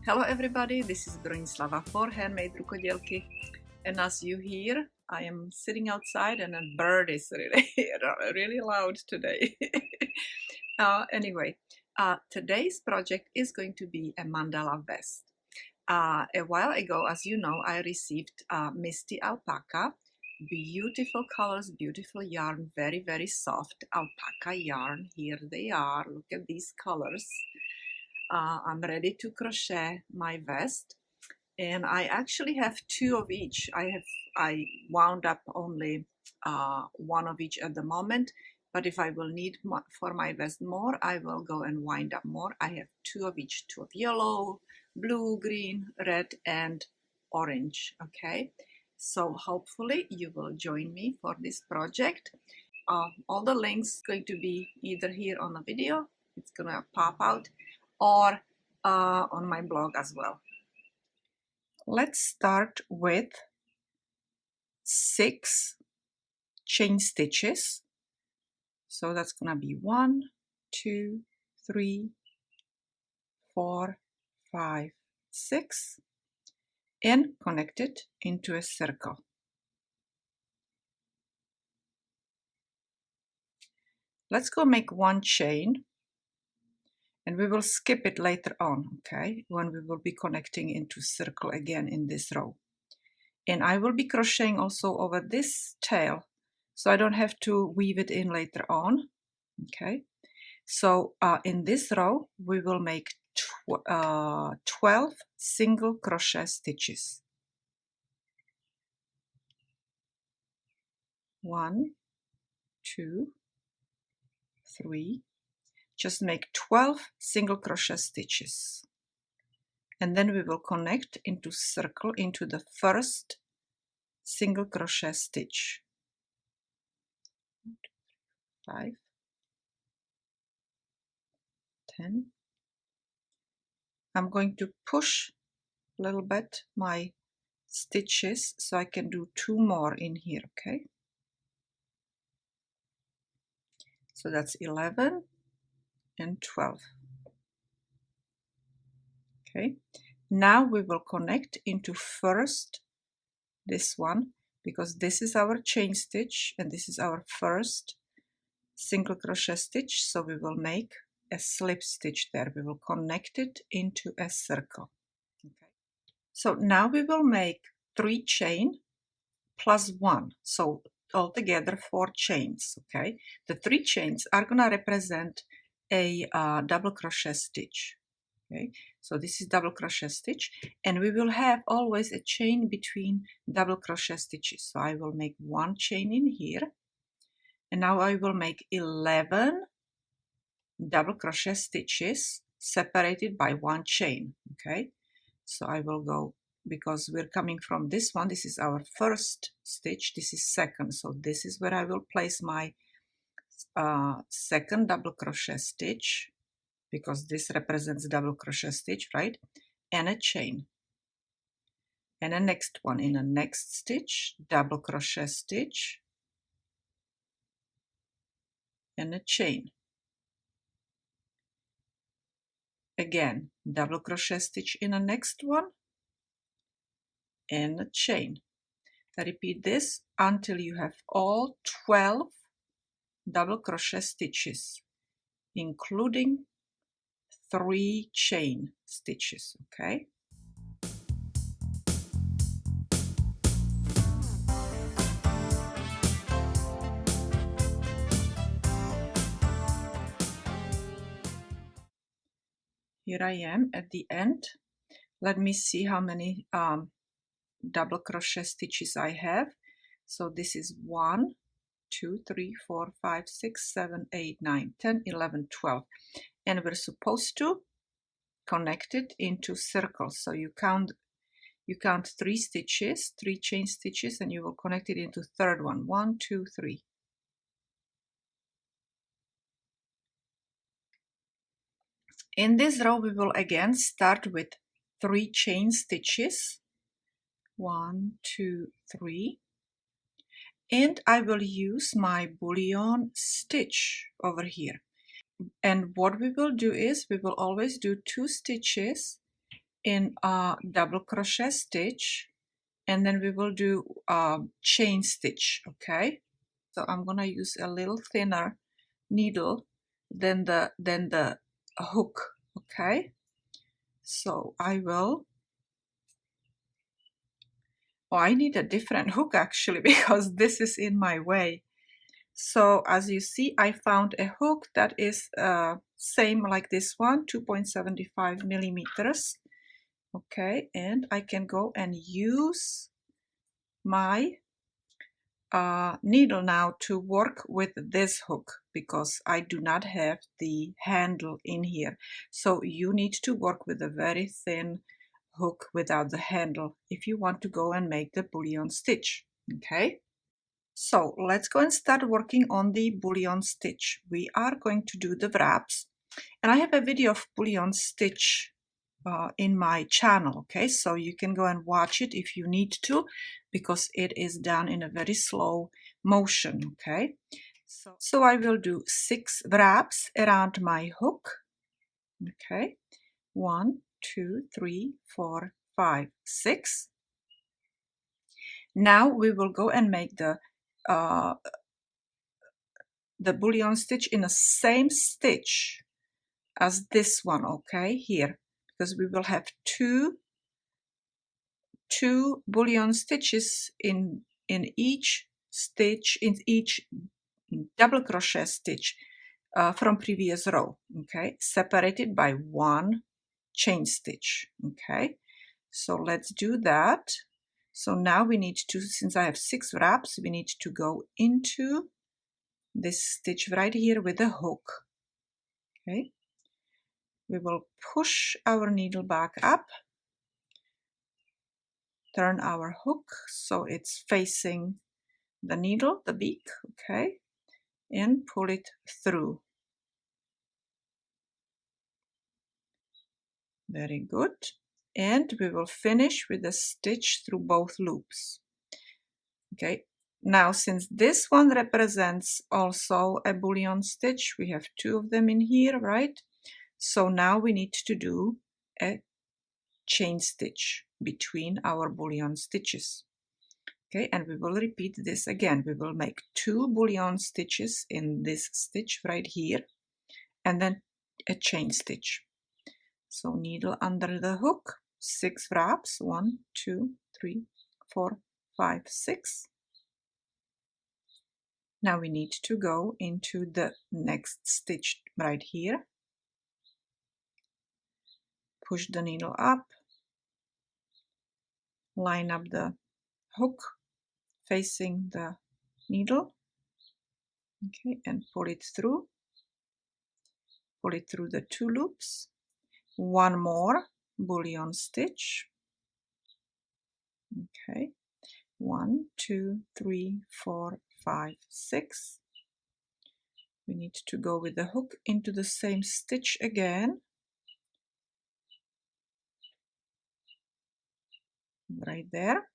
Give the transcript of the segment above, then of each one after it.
Hello everybody, this is Bronislava for HandMadeRukodelky, and as you hear, I am sitting outside and a bird is really loud today. Anyway, today's project is going to be a mandala vest. A while ago, as you know, I received Misty Alpaca, beautiful colors, beautiful yarn, very soft alpaca yarn. Here they are, look at these colors. I'm ready to crochet my vest, and I actually have two of each. I wound up only one of each at the moment, but if I will need for my vest more, I will go and wind up more. I have two of each, two of yellow, blue, green, red, and orange. Okay, so hopefully you will join me for this project. All the links going to be either here on the video, it's gonna pop out, or on my blog as well. Let's start with 6 chain stitches. So that's gonna be 1, 2, 3, 4, 5, 6, and connect it into a circle. Let's go make 1 chain, and we will skip it later on, okay, when we will be connecting into circle again in this row. And I will be crocheting also over this tail, so I don't have to weave it in later on, okay. So in this row we will make 12 single crochet stitches. 1, 2, 3. Just make 12 single crochet stitches, and then we will connect into circle into the first single crochet stitch. 5, 10. I'm going to push a little bit my stitches so I can do 2 more in here, okay? So that's 11 and 12. Okay, now we will connect into first this one, because this is our chain stitch and this is our first single crochet stitch, so we will make a slip stitch there. We will connect it into a circle. Okay, so now we will make 3 chain plus 1, so altogether 4 chains. Okay, the 3 chains are gonna represent a double crochet stitch. Okay, so this is double crochet stitch, and we will have always a chain between double crochet stitches. So I will make 1 chain in here, and now I will make 11 double crochet stitches separated by 1 chain. Okay, so I will go, because we're coming from this one, this is our first stitch, this is second, so this is where I will place my second double crochet stitch, because this represents double crochet stitch, right? And a chain, and a next one in a next stitch, double crochet stitch and a chain. Again, double crochet stitch in a next one and a chain. Repeat this until you have all 12 double crochet stitches, including 3 chain stitches. Okay, here I am at the end. Let me see how many double crochet stitches I have. So this is 1, 2, 3, 4, 5, 6, 7, 8, 9, 10, 11, 12, and we're supposed to connect it into circles. So you count 3 stitches, 3 chain stitches, and you will connect it into third one. 1, 2, 3. In this row we will again start with 3 chain stitches. 1, 2, 3. And I will use my bullion stitch over here. And what we will do is we will always do 2 stitches in a double crochet stitch, and then we will do a chain stitch. Okay, so I'm gonna use a little thinner needle than the hook. Okay, so I will, oh, I need a different hook actually because this is in my way. So as you see, I found a hook that is same like this one, 2.75 millimeters. Okay, and I can go and use my needle now to work with this hook because I do not have the handle in here. So you need to work with a very thin hook without the handle if you want to go and make the bullion stitch. Okay, so let's go and start working on the bullion stitch. We are going to do the wraps, and I have a video of bullion stitch in my channel. Okay, so you can go and watch it if you need to, because it is done in a very slow motion. Okay, so I will do 6 wraps around my hook. Okay, 1, 2, 3, 4, 5, 6. Now we will go and make the bullion stitch in the same stitch as this one. Okay, here, because we will have two bullion stitches in each stitch, in each double crochet stitch from previous row. Okay, separated by 1 chain stitch. Okay, so let's do that. So now we need to, since I have 6 wraps, we need to go into this stitch right here with a hook. Okay, we will push our needle back up, turn our hook so it's facing the needle, the beak. Okay, and pull it through. Very good. And we will finish with a stitch through both loops. Okay, now since this one represents also a bullion stitch, we have 2 of them in here, right? So now we need to do a chain stitch between our bullion stitches. Okay, and we will repeat this again. We will make 2 bullion stitches in this stitch right here, and then a chain stitch. So needle under the hook, 6 wraps, 1, 2, 3, 4, 5, 6. Now we need to go into the next stitch right here. Push the needle up, line up the hook facing the needle. Okay, and pull it through. Pull it through the 2 loops. 1 more bullion stitch. Okay, 1, 2, 3, 4, 5, 6. We need to go with the hook into the same stitch again. Right there.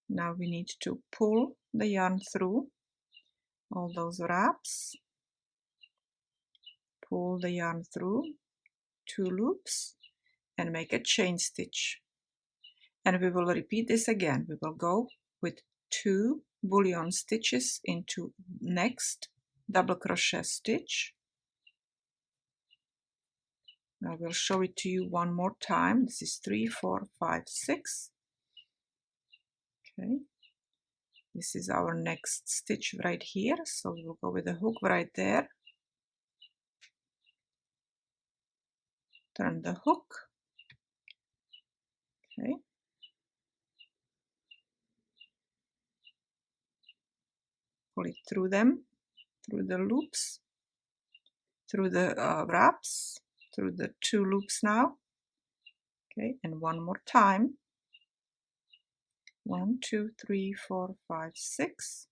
Now we need to pull the yarn through all those wraps. Pull the yarn through 2 loops and make a chain stitch. And we will repeat this again. We will go with 2 bullion stitches into next double crochet stitch. I will show it to you one more time. This is 3, 4, 5, 6. Okay, this is our next stitch right here. So we'll go with the hook right there. Turn the hook. Okay. Pull it through them, through the loops, through the wraps, through the 2 loops now. Okay, and one more time. 1, 2, 3, 4, 5, 6.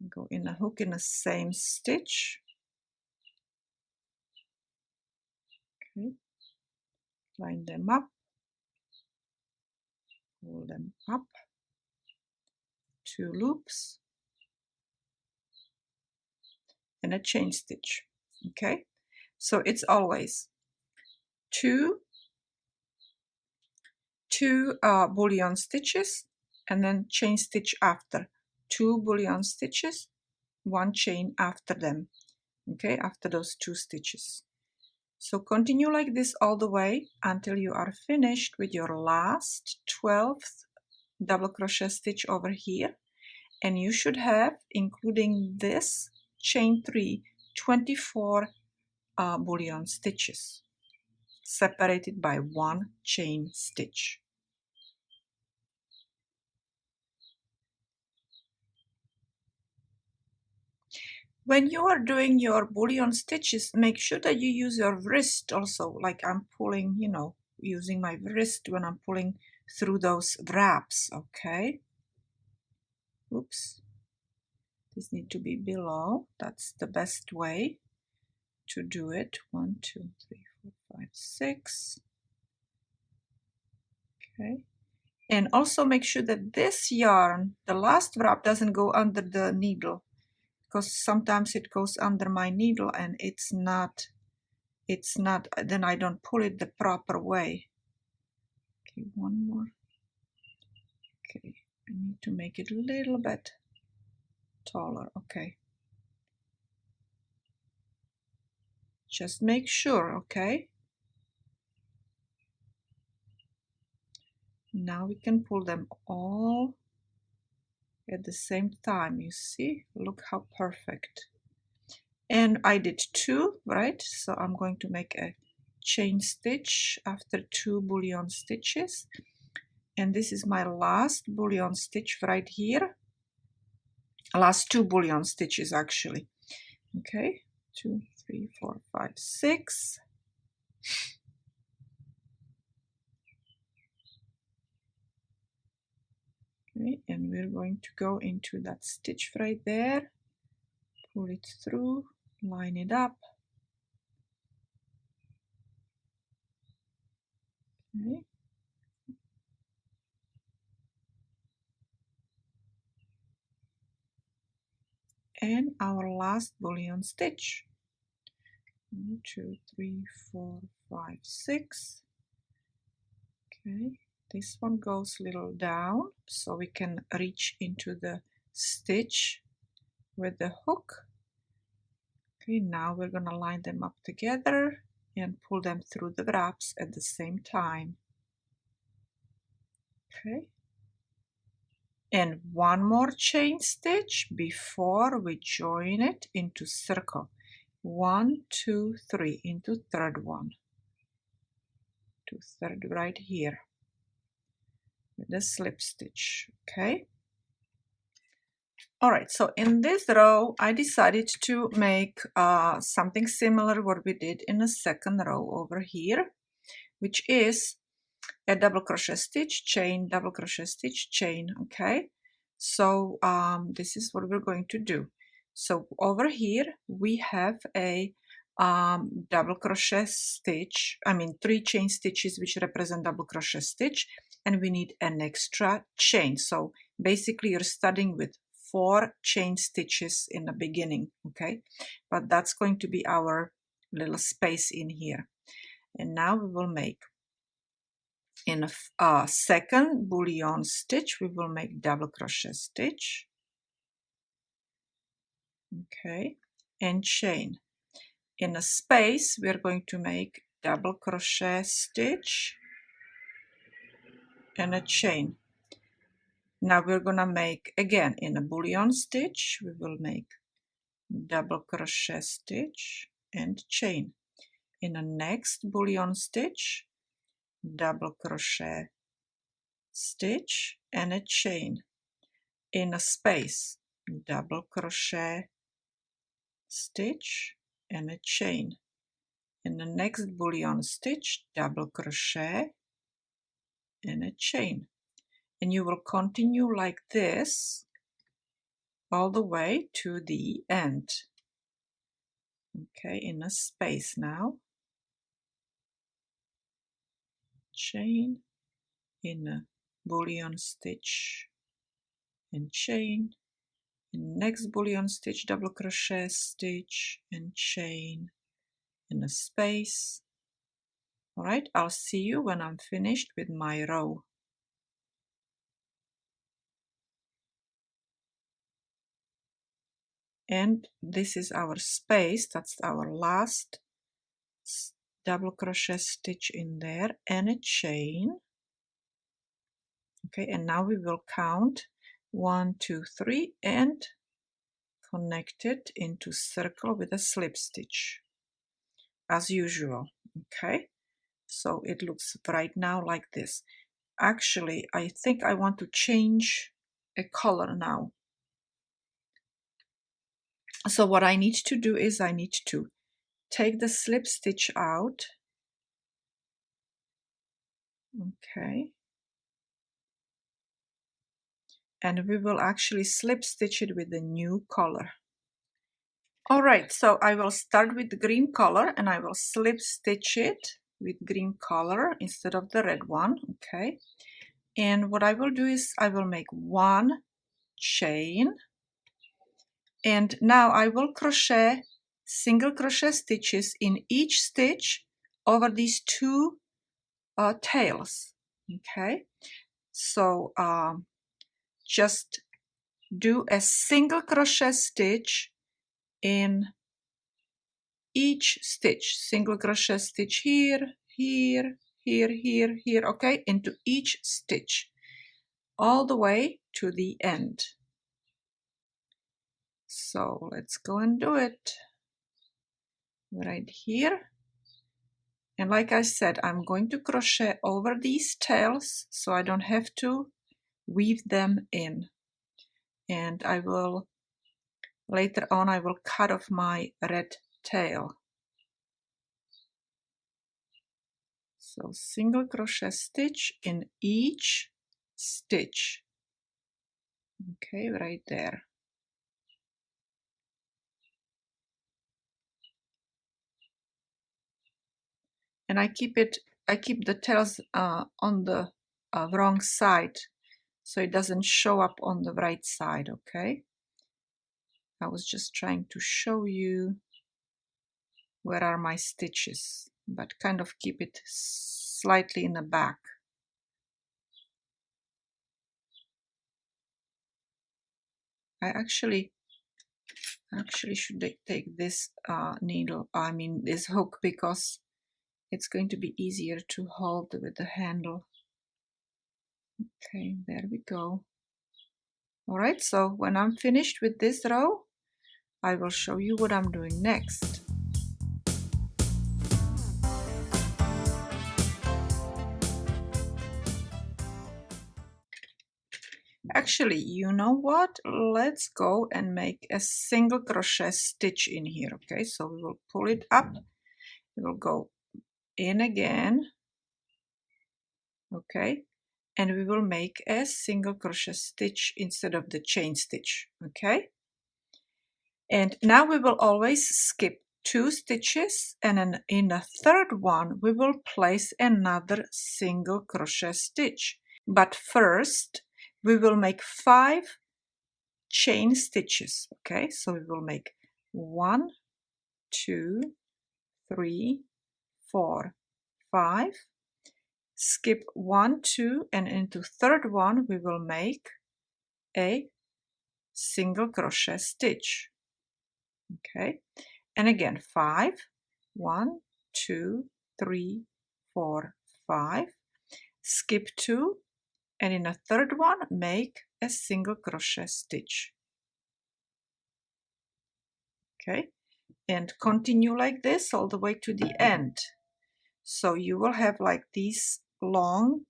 Go in a hook in the same stitch. Okay, line them up, pull them up, 2 loops, and a chain stitch. Okay, So it's always two bullion stitches and then chain stitch after, 2 bullion stitches, 1 chain after them, okay, after those 2 stitches. So continue like this all the way until you are finished with your last 12th double crochet stitch over here, and you should have, including this chain 3, 24 bullion stitches separated by 1 chain stitch. When you are doing your bullion stitches, make sure that you use your wrist also, like I'm pulling, you know, using my wrist when I'm pulling through those wraps, okay? Oops. These need to be below. That's the best way to do it. 1, 2, 3, 4, 5, 6. Okay. And also make sure that this yarn, the last wrap, doesn't go under the needle, because sometimes it goes under my needle and it's not, then I don't pull it the proper way. Okay, one more. Okay, I need to make it a little bit taller. Okay. Just make sure, okay? Now we can pull them all at the same time. You see? Look how perfect. And I did 2, right? So I'm going to make a chain stitch after 2 bullion stitches. And this is my last bullion stitch right here. Last 2 bullion stitches actually. Okay, 2, 3, 4, 5, 6. Okay, and we're going to go into that stitch right there, pull it through, line it up. Okay. And our last bullion stitch. 1, 2, 3, 4, 5, 6. Okay, this one goes a little down so we can reach into the stitch with the hook. Okay, now we're gonna line them up together and pull them through the wraps at the same time. Okay, and one more chain stitch before we join it into circle. 1, 2, 3 into third one, to third right here with the slip stitch. Okay. All right, so in this row I decided to make something similar what we did in the second row over here, which is a double crochet stitch, chain, double crochet stitch, chain. Okay, so this is what we're going to do. So over here we have a double crochet stitch, I mean 3 chain stitches which represent double crochet stitch, and we need an extra chain. So basically you're starting with 4 chain stitches in the beginning, okay, but that's going to be our little space in here. And now we will make, in a second bullion stitch, we will make double crochet stitch, okay, and chain. In a space we're going to make double crochet stitch and a chain. Now we're gonna make again in a bullion stitch, we will make double crochet stitch and chain. In the next bullion stitch, double crochet stitch and a chain. In a space, double crochet stitch and a chain. In the next bullion stitch, double crochet and a chain. And you will continue like this all the way to the end. Okay, in a space now, chain, in a bullion stitch and chain, in next bullion stitch, double crochet stitch and chain, in a space. All right, I'll see you when I'm finished with my row. And this is our space, that's our last double crochet stitch in there and a chain. Okay, and now we will count 1, 2, 3 and connect it into circle with a slip stitch as usual. Okay, so it looks right now like this. Actually, I think I want to change a color now. So what I need to do is I need to take the slip stitch out. Okay, and we will actually slip stitch it with the new color. All right, so I will start with the green color and I will slip stitch it with green color instead of the red one. Okay, and what I will do is I will make one chain, and now I will crochet single crochet stitches in each stitch over these two tails. Okay, so just do a single crochet stitch in each stitch, single crochet stitch here, here, here, here, here, okay, into each stitch all the way to the end. So let's go and do it right here. And like I said, I'm going to crochet over these tails so I don't have to weave them in. And I will, later on, I will cut off my red tail. So single crochet stitch in each stitch. Okay, right there. And I keep the tails on the wrong side, so it doesn't show up on the right side. Okay, I was just trying to show you where are my stitches, but kind of keep it slightly in the back. I actually should take this needle, I mean this hook, because it's going to be easier to hold with the handle. Okay, there we go. All right, so when I'm finished with this row, I will show you what I'm doing next. Actually, you know what? Let's go and make a single crochet stitch in here. Okay, so we will pull it up. We will go in again. Okay, and we will make a single crochet stitch instead of the chain stitch. Okay, and now we will always skip 2 stitches, and then in the third one we will place another single crochet stitch. But first we will make 5 chain stitches. Okay, so we will make 1, 2, 3, 4, 5, skip 1, 2, and into third one we will make a single crochet stitch. Okay, and again 5, 1, 2, 3, 4, 5, skip 2, and in a third one make a single crochet stitch. Okay, and continue like this all the way to the end. So you will have like these long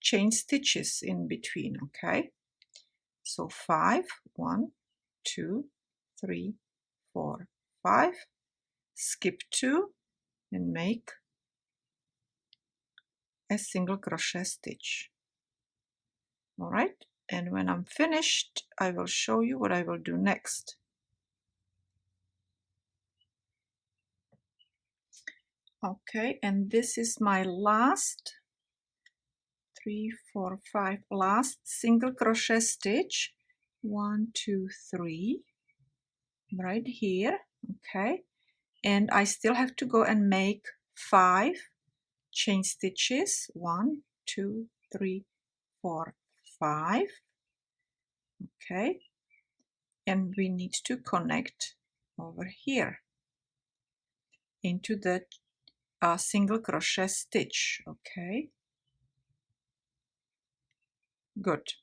chain stitches in between. Okay, so 5, 1, 2, 3, 4, 5, skip 2 and make a single crochet stitch. All right, and when I'm finished I will show you what I will do next. Okay, and this is my last 3, 4, 5 last single crochet stitch. 1, 2, 3 right here. Okay, and I still have to go and make 5 chain stitches. 1, 2, 3, 4, 5. Okay, and we need to connect over here into the single crochet stitch. Okay, good.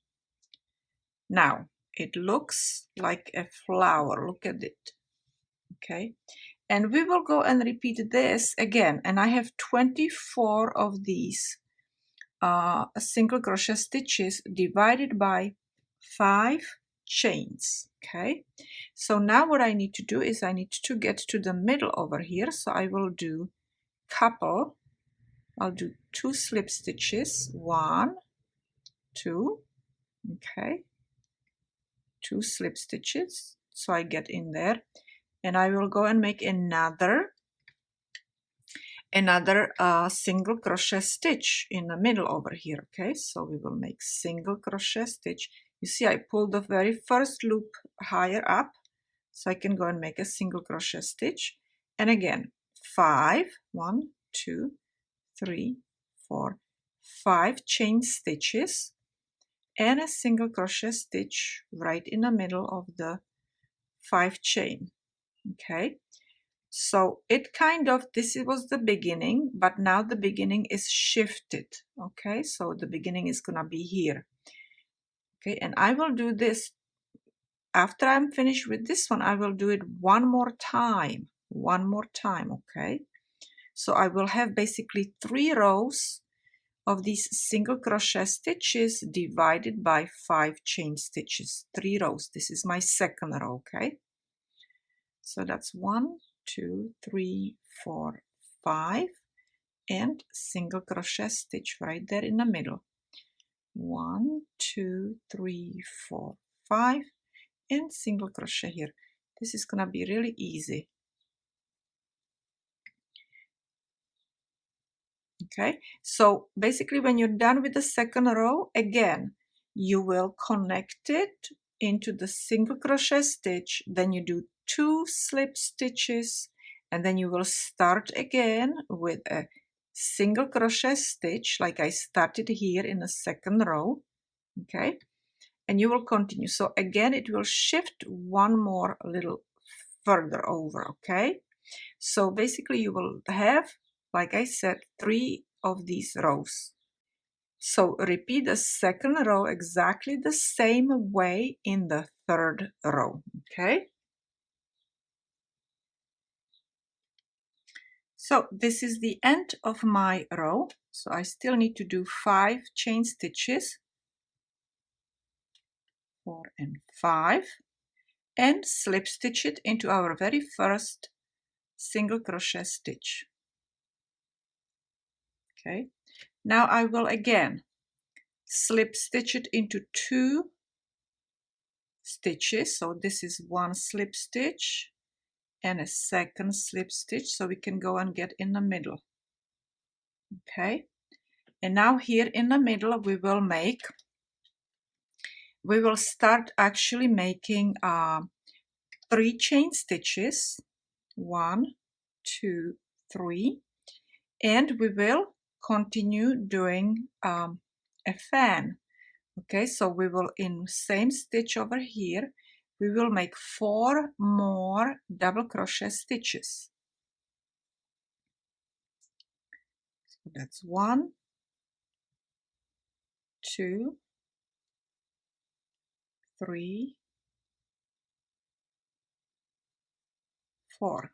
Now it looks like a flower. Look at it. Okay, and we will go and repeat this again, and I have 24 of these single crochet stitches divided by 5 chains. Okay, so now what I need to do is I need to get to the middle over here, so I will do couple. I'll do 2 slip stitches, 1, 2, okay, 2 slip stitches, so I get in there, and I will go and make another single crochet stitch in the middle over here. Okay, so we will make single crochet stitch. You see, I pulled the very first loop higher up, so I can go and make a single crochet stitch, and again 5, 1, 2, 3, 4, 5 chain stitches and a single crochet stitch right in the middle of the 5 chain. Okay, so it kind of, this was the beginning, but now the beginning is shifted. Okay, so the beginning is gonna be here. Okay, and I will do this after I'm finished with this one. I will do it one more time. Okay, so I will have basically 3 rows of these single crochet stitches divided by 5 chain stitches. 3 rows. This is my second row. Okay, so that's 1, 2, 3, 4, 5, and single crochet stitch right there in the middle. 1, 2, 3, 4, 5, and single crochet here. This is gonna be really easy. Okay, so basically when you're done with the second row, again you will connect it into the single crochet stitch, then you do 2 slip stitches, and then you will start again with a single crochet stitch like I started here in the second row. Okay, and you will continue. So again it will shift one more a little further over. Okay, so basically you will have, like I said, 3 of these rows. So repeat the second row exactly the same way in the third row. Okay, so this is the end of my row. So I still need to do 5 chain stitches, 4 and 5, and slip stitch it into our very first single crochet stitch. Okay, now I will again slip stitch it into 2 stitches. So this is 1 slip stitch and a second slip stitch, so we can go and get in the middle. Okay, and now here in the middle we will start actually making 3 chain stitches, 1, 2, 3, and we will continue doing a fan. Okay, so we will, in same stitch over here, we will make 4 more double crochet stitches. So that's 1, 2, 3, 4.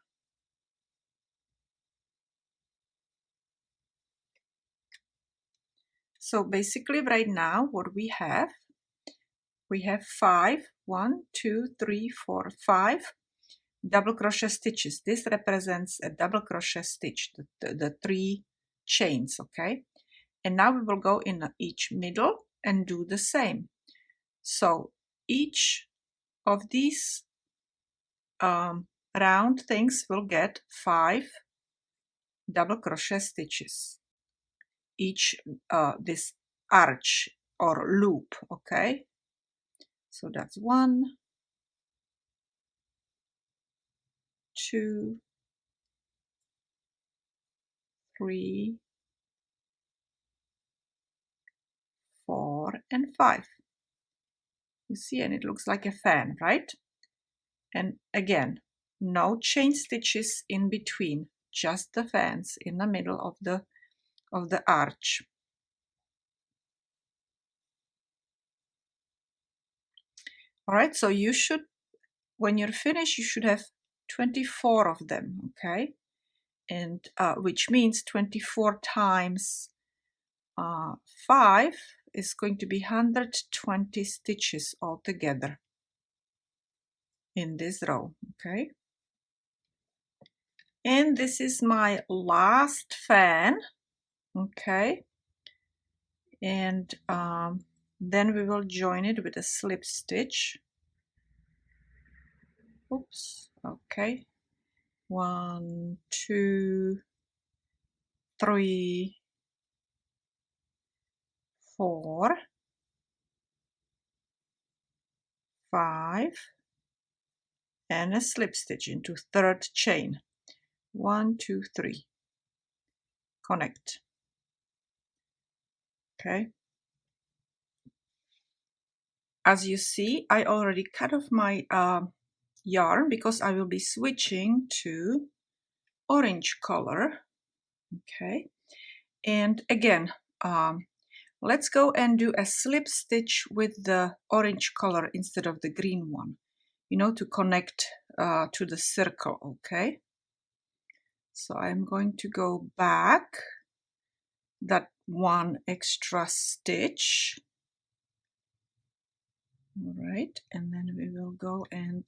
So basically right now what we have 5, 1, 2, 3, 4, 5 double crochet stitches. This represents a double crochet stitch, the 3 chains. Okay, and now we will go in each middle and do the same. So each of these round things will get 5 double crochet stitches, each this arch or loop. Okay, so that's 1, 2, 3, 4, and 5. You see, and it looks like a fan, right? And again, no chain stitches in between, just the fans in the middle of the arch. All right, so you should, when you're finished, you should have 24 of them, okay? And which means 24 times 5 is going to be 120 stitches altogether in this row, okay? And this is my last fan, okay? And then we will join it with a slip stitch. Oops, okay. 1, 2, 3, 4, 5, and a slip stitch into third chain. 1, 2, 3. Connect. Okay. As you see, I already cut off my yarn because I will be switching to orange color. Okay. And again, let's go and do a slip stitch with the orange color instead of the green one, you know, to connect to the circle, okay? So I'm going to go back that one extra stitch. All right, and then we will go and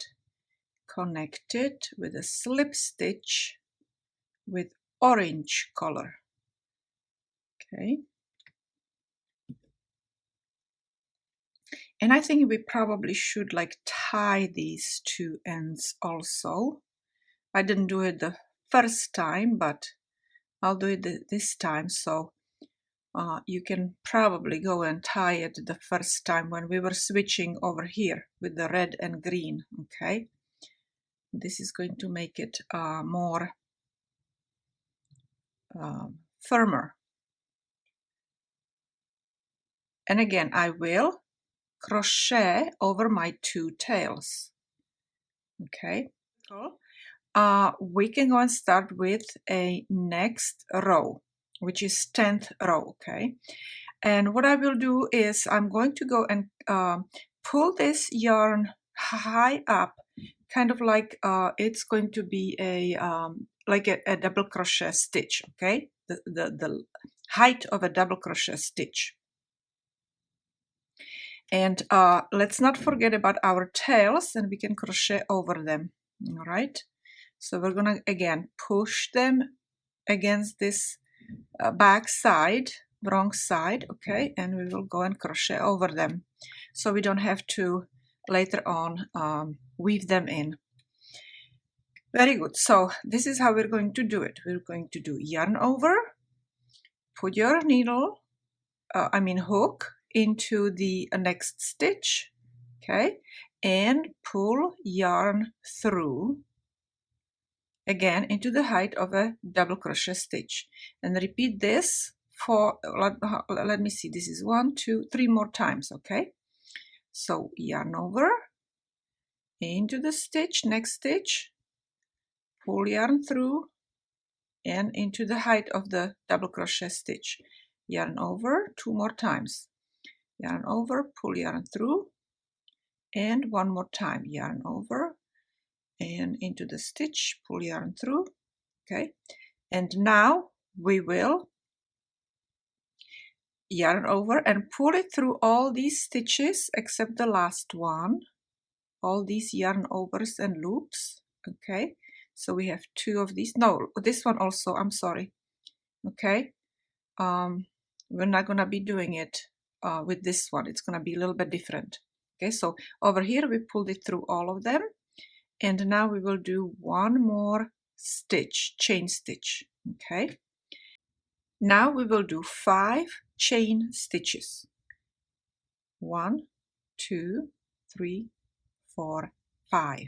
connect it with a slip stitch with orange color. Okay. And I think we probably should like tie these two ends also. I didn't do it the first time, but I'll do it this time. So you can probably go and tie it the first time when we were switching over here with the red and green, okay? This is going to make it more firmer. And again, I will crochet over my two tails, okay? Cool. We can go and start with a next row, which is 10th row, okay? And what I will do is I'm going to go and pull this yarn high up, kind of like it's going to be a like a double crochet stitch, okay? The height of a double crochet stitch. And let's not forget about our tails, and we can crochet over them, all right? So we're gonna again push them against this back side, wrong side, okay? And we will go and crochet over them, so we don't have to later on weave them in. Very good. So this is how we're going to do it. We're going to do yarn over, put your needle, hook into the next stitch, okay? And pull yarn through again into the height of a double crochet stitch, and repeat this for let me see, this is 1, 2, 3 more times, okay? So yarn over into the stitch, next stitch, pull yarn through and into the height of the double crochet stitch, yarn over 2 more times, yarn over, pull yarn through, and 1 more time, yarn over and into the stitch, pull yarn through, okay? And now we will yarn over and pull it through all these stitches except the last one, all these yarn overs and loops, okay? So we have 2 of these, no, this one also, I'm sorry, okay? We're not gonna be doing it with this one, it's gonna be a little bit different, okay? So over here we pulled it through all of them, and now we will do 1 more stitch, chain stitch, okay? Now we will do 5 chain stitches. 1, 2, 3, 4, 5.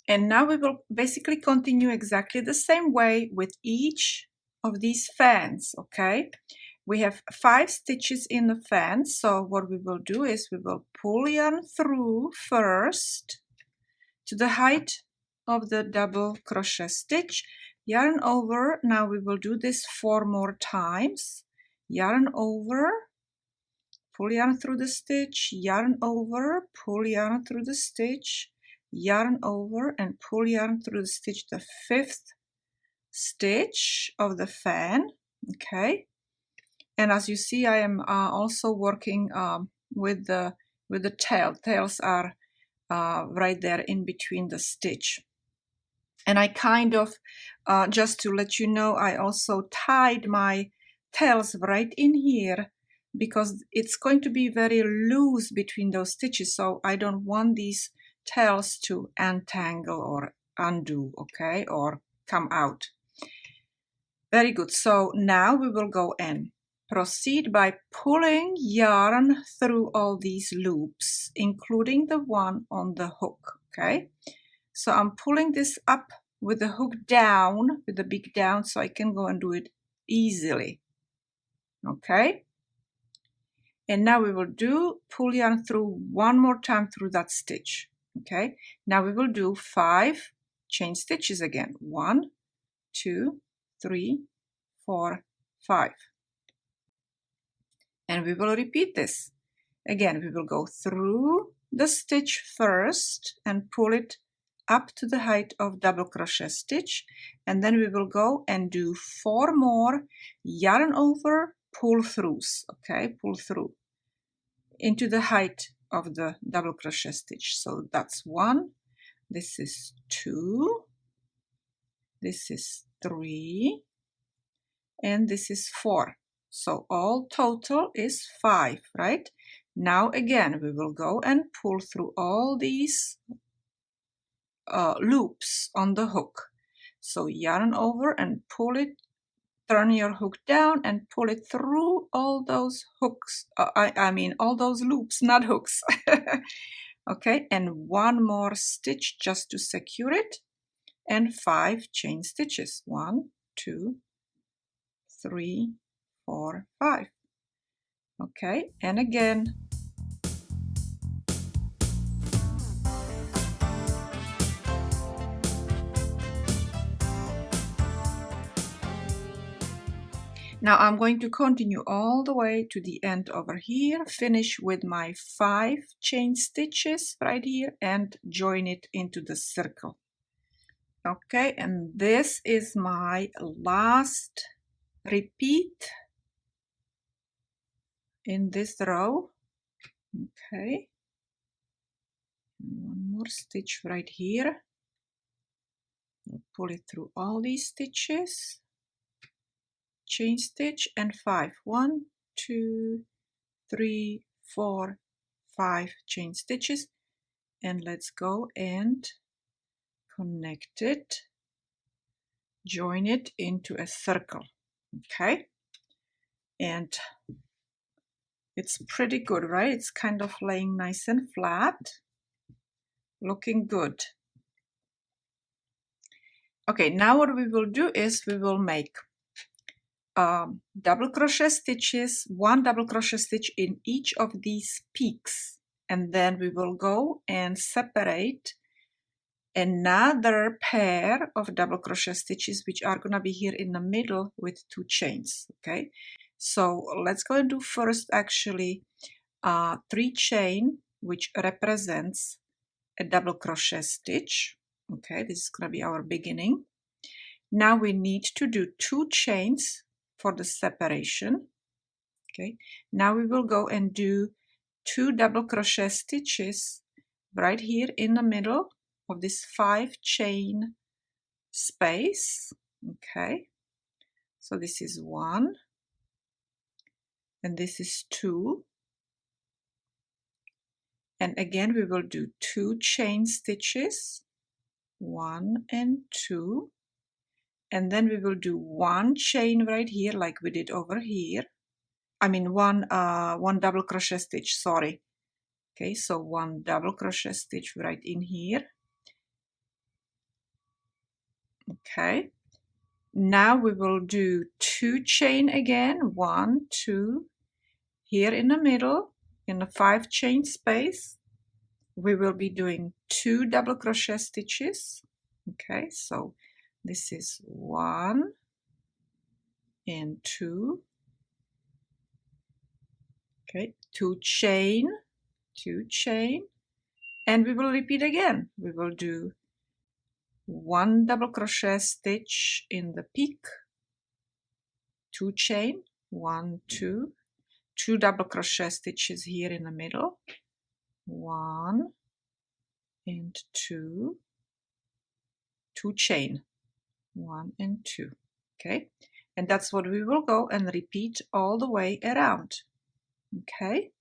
And now we will basically continue exactly the same way with each of these fans, okay? We have 5 stitches in the fan, so what we will do is we will pull yarn through first to the height of the double crochet stitch, yarn over. Now we will do this 4 more times. Yarn over, pull yarn through the stitch, yarn over, pull yarn through the stitch, yarn over, and pull yarn through the stitch, the 5th stitch of the fan, okay? And as you see, I am also working with the tails are right there in between the stitch. And I kind of, just to let you know, I also tied my tails right in here because it's going to be very loose between those stitches, so I don't want these tails to untangle or undo, okay, or come out. Very good. So now we will go and proceed by pulling yarn through all these loops, including the one on the hook, okay? So I'm pulling this up with the hook down, with the beak down, so I can go and do it easily, okay? And now we will pull yarn through one more time through that stitch, okay? Now we will do 5 chain stitches again. 1, 2, 3, 4, 5. And we will repeat this. Again, we will go through the stitch first and pull it up to the height of double crochet stitch, and then we will go and do 4 more yarn over, pull throughs, okay, pull through into the height of the double crochet stitch. So that's 1, this is 2, this is 3, and this is 4. So all total is 5, right? Now again, we will go and pull through all these loops on the hook. So yarn over and pull it, turn your hook down and pull it through all those hooks. I mean all those loops, not hooks. Okay, and 1 more stitch just to secure it, and 5 chain stitches. 1, 2, 3, 4, 5. Okay, and again. Now I'm going to continue all the way to the end over here, finish with my 5 chain stitches right here and join it into the circle. Okay, and this is my last repeat in this row. Okay, 1 more stitch right here. I'll pull it through all these stitches, chain stitch, and 5. 1, 2, 3, 4, 5 chain stitches, and let's go and connect it, join it into a circle. Okay, and it's pretty good, right? It's kind of laying nice and flat, looking good. Okay, now what we will do is we will make double crochet stitches, 1 double crochet stitch in each of these peaks, and then we will go and separate another pair of double crochet stitches, which are gonna be here in the middle with 2 chains. Okay, so let's go and do first actually 3 chain, which represents a double crochet stitch. Okay, this is gonna be our beginning. Now we need to do 2 chains for the separation. Okay, now we will go and do 2 double crochet stitches right here in the middle of this 5 chain space. Okay, so this is 1 and this is 2, and again we will do 2 chain stitches, 1 and 2, and then we will do 1 chain right here like we did over here. I mean one double crochet stitch, sorry. Okay, so 1 double crochet stitch right in here, Okay, now we will do 2 chain again, 1, 2, here in the middle, in the 5 chain space, we will be doing 2 double crochet stitches. Okay, so this is 1 and 2. Okay, 2 chain, 2 chain, and we will repeat again. We will do 1 double crochet stitch in the peak, 2 chain, 1, 2, 2 double crochet stitches here in the middle, 1 and 2, 2 chain, 1 and 2. Okay, and that's what we will go and repeat all the way around. Okay,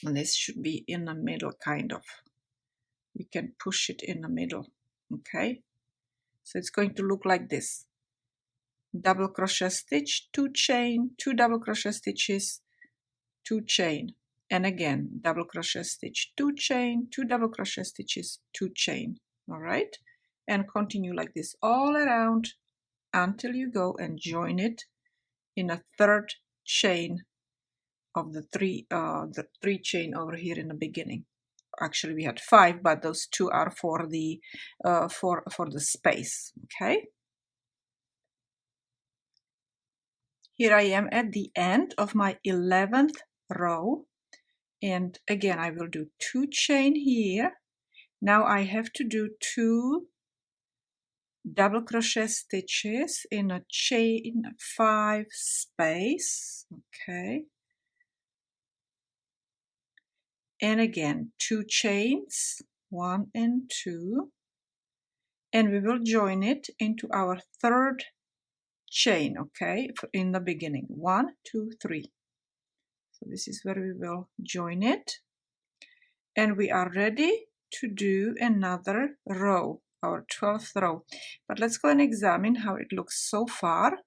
and this should be in the middle, kind of. We can push it in the middle. Okay, so it's going to look like this: double crochet stitch, 2 chain, 2 double crochet stitches, 2 chain, and again double crochet stitch, 2 chain, 2 double crochet stitches, 2 chain. All right, and continue like this all around until you go and join it in a 3rd chain of the 3 chain over here in the beginning. Actually we had 5, but those 2 are for the for the space. Okay, here I am at the end of my 11th row, and again I will do 2 chain here. Now I have to do 2 double crochet stitches in a chain 5 space. Okay, and again 2 chains, 1 and 2, and we will join it into our 3rd chain. Okay, in the beginning, 1, 2, 3. So this is where we will join it, and we are ready to do another row, our 12th row. But let's go and examine how it looks so far.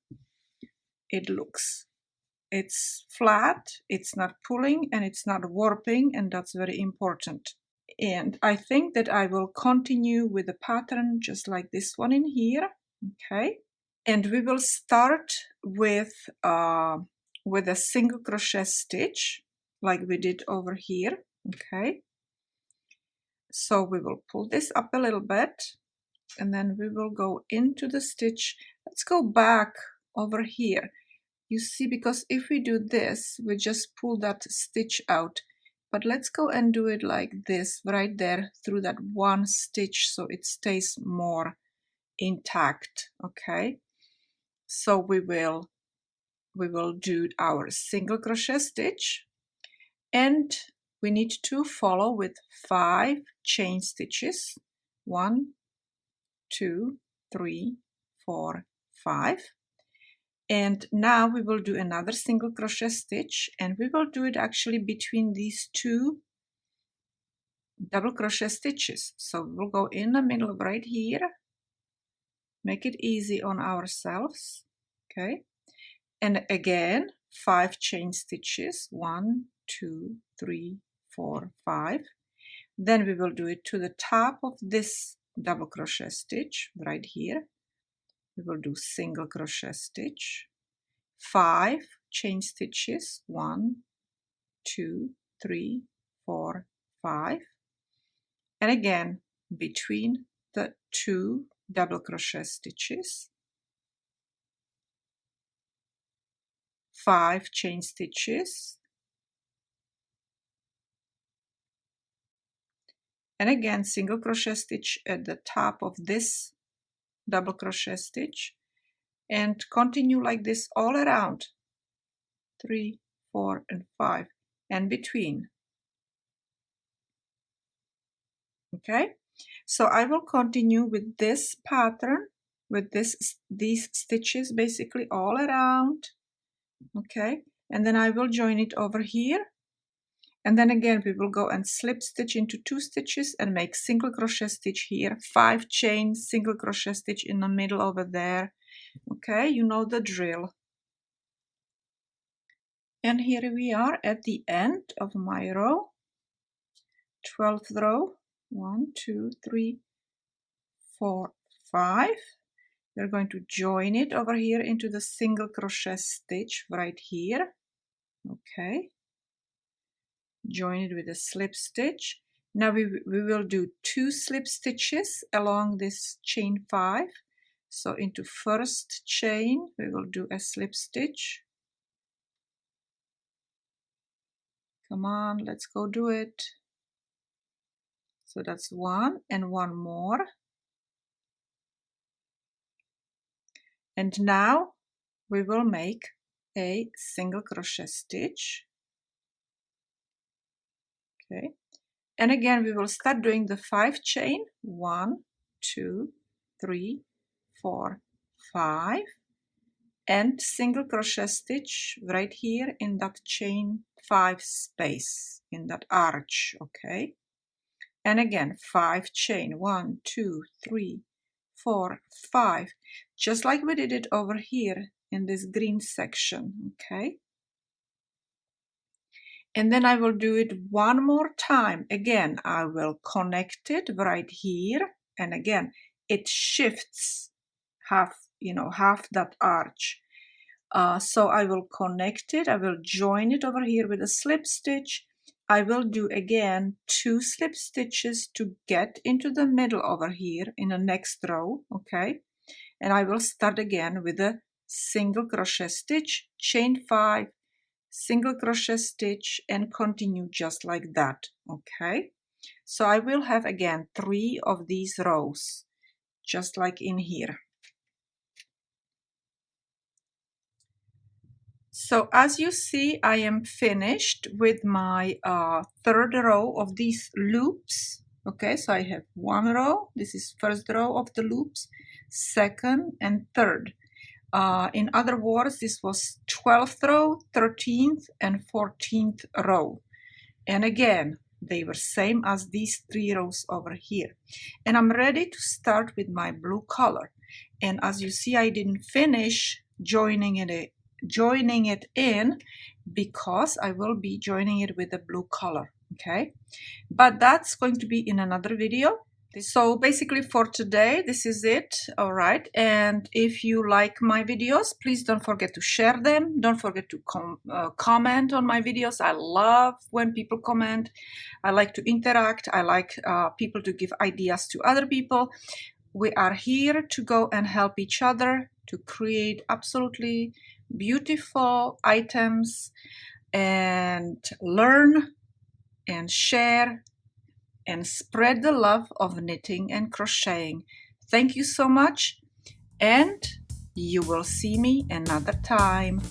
It's flat, it's not pulling, and it's not warping, and that's very important. And I think that I will continue with the pattern just like this one in here. Okay, and we will start with a single crochet stitch like we did over here. Okay, so we will pull this up a little bit, and then we will go into the stitch. Let's go back over here. You see, because if we do this, we just pull that stitch out. But let's go and do it like this, right there through that one stitch, so it stays more intact. Okay, so we will do our single crochet stitch, and we need to follow with 5 chain stitches. 1, 2, 3, 4, 5. And now we will do another single crochet stitch, and we will do it actually between these 2 double crochet stitches. So we will go in the middle right here, make it easy on ourselves. Okay, and again 5 chain stitches, 1, 2, 3, 4, 5. Then we will do it to the top of this double crochet stitch right here. We will do single crochet stitch, 5 chain stitches, 1, 2, 3, 4, 5, and again between the 2 double crochet stitches, 5 chain stitches, and again single crochet stitch at the top of this double crochet stitch, and continue like this all around, 3, 4, and 5, and between. Okay, so I will continue with this pattern, with these stitches basically all around. Okay, and then I will join it over here, and then again we will go and slip stitch into 2 stitches and make single crochet stitch here, 5 chain single crochet stitch in the middle over there. Okay, you know the drill. And here we are at the end of my row, 12th row. 1, 2, 3, 4, 5. We're going to join it over here into the single crochet stitch right here. Okay. Join it with a slip stitch. Now we will do 2 slip stitches along this chain 5. So into first chain we will do a slip stitch. Come on, let's go do it. So that's 1 and 1 more. And now we will make a single crochet stitch. Okay. And again, we will start doing the 5 chain. 1, 2, 3, 4, 5. And single crochet stitch right here in that chain 5 space, in that arch. Okay. And again, 5 chain. 1, 2, 3, 4, 5. Just like we did it over here in this green section. Okay. And then I will do it one more time. Again, I will connect it right here. And again, it shifts half that arch. So I will connect it. I will join it over here with a slip stitch. I will do again 2 slip stitches to get into the middle over here in the next row. Okay. And I will start again with a single crochet stitch, chain 5, single crochet stitch, and continue just like that. Okay, so I will have again 3 of these rows just like in here. So as you see, I am finished with my 3rd row of these loops. Okay, so I have 1 row, this is 1st row of the loops, 2nd and 3rd. In other words, this was 12th row, 13th and 14th row. And again, they were same as these 3 rows over here. And I'm ready to start with my blue color. And as you see, I didn't finish joining it in because I will be joining it with a blue color. Okay, but that's going to be in another video. So basically for today, this is it. All right. And if you like my videos, please don't forget to share them. Don't forget to comment on my videos. I love when people comment. I like to interact. I like people to give ideas to other people. We are here to go and help each other to create absolutely beautiful items and learn and share and spread the love of knitting and crocheting. Thank you so much, and you will see me another time.